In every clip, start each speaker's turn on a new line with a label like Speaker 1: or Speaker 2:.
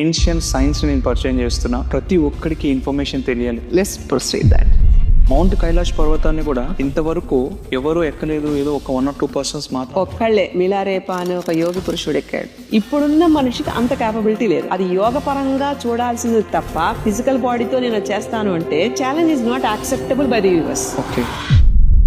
Speaker 1: Ancient science నేను పరిచయం చేస్తున్నా, ప్రతి ఒక్కడికి ఇన్ఫర్మేషన్ తెలియాలి.
Speaker 2: Let's proceed that.
Speaker 1: Mount Kailash పర్వతాన్ని కూడా ఇంతవరకు ఎవరు ఎక్కలేదు, ఏదో ఒక 1 or 2 persons మాత్రం.
Speaker 2: ఒక్కళ్ళే మిలారేపా అని ఒక యోగి పురుషుడు ఎక్కాడు. ఇప్పుడున్న మనిషికి అంత క్యాపబిలిటీ లేదు. అది యోగ పరంగా చూడాల్సింది తప్ప ఫిజికల్ బాడీతో నేను చేస్తాను అంటే challenge is not acceptable by the universe.
Speaker 1: Okay,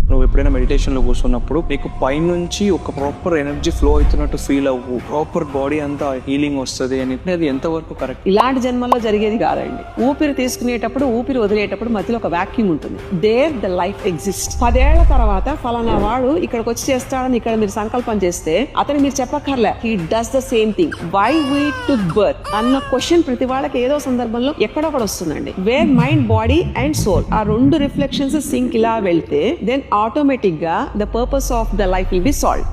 Speaker 1: నువ్వు ఎప్పుడైనా మెడిటేషన్లో కూర్చున్నప్పుడు నీకు పైనుంచి ఒక ప్రాపర్ ఎనర్జీ ఫ్లో అవుతున్నట్టు ఫీల్ అవ్వు, ప్రాపర్ బాడీ అంతా హీలింగ్ వస్తుంది అని, అది ఎంతవరకు కరెక్ట్?
Speaker 2: ఇలాంటి జన్మల్లో జరిగేది కాదండి. ఊపిరి తీసుకునేటప్పుడు ఊపిరి వదిలేటప్పుడు మధ్యలో ఒక వాక్యూమ్ ఉంటుంది. There the life exist. 10 ఏళ్ల తర్వాత ఫలానా వాడు ఇక్కడికి వచ్చి చేస్తాడని ఇక్కడ మీరు సంకల్పం చేస్తే అతను మీరు చెప్పక్కర్లే, he does the same thing. Why we took birth అన్న క్వశ్చన్ ప్రతి వాళ్ళకి ఏదో సందర్భంలో ఎక్కడొక్కడ వస్తుందండి. Where mind, body and soul, ఆ 2 రిఫ్లెక్షన్స్ సింక్ ఇలా వెళ్తే దెన్ ఆటోమేటిక్ గా the purpose of the life will be solved.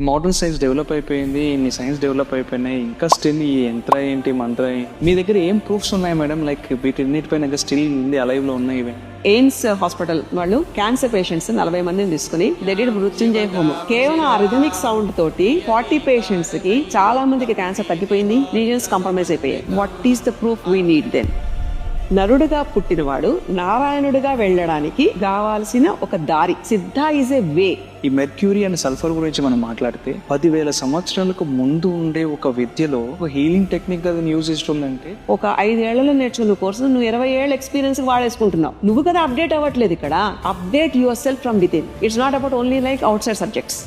Speaker 1: Modern science develop అయిపోయింది, ఇన్ని సైన్స్ డెవలప్ అయిపోయినాయి, ఇంకా స్టిల్ ఈ యంత్ర ఏంటి మంత్ర మీ దగ్గర ఏం ప్రూఫ్స్ ఉన్నాయి మేడం? లైక్ వీటిన్నిటిపైన స్టిల్ ఉంది అలైవ్ లో ఉన్నాయి.
Speaker 2: ఎయిమ్స్ హాస్పిటల్ వాళ్ళు క్యాన్సర్ పేషెంట్స్ 40 మందిని తీసుకుని దెడ్ మృత్యుంజయ హోమం కేవలం ఆ రిథమిక్ సౌండ్ తోటి 40 పేషెంట్స్ కి చాలా మందికి క్యాన్సర్ తగ్గిపోయింది, రీజన్స్ కాంప్రమైజ్ అయిపోయాయి. What is the proof we need then? నరుడుగా పుట్టినవాడు నారాయణుడిగా వెళ్ళడానికి కావాల్సిన ఒక దారి. సిద్ధ ఈజ్ ఏ వే.
Speaker 1: ఈ మెర్క్యూరీ అండ్ సల్ఫర్ గురించి మనం మాట్లాడితే 10,000 సంవత్సరాలకు ముందు ఉండే ఒక విద్యలో ఒక హీలింగ్ టెక్నిక్ అది యూజ్ చేస్తుందంటే,
Speaker 2: ఒక 5 ఏళ్లలో నేర్చుకున్న కోర్సు నువ్వు 20 ఏళ్ళ ఎక్స్పీరియన్స్ వాడేసుకుంటున్నావు. నువ్వు కదా అప్డేట్ అవ్వట్లేదు. ఇక్కడ update your self from with in. It's not about only like out side subjects.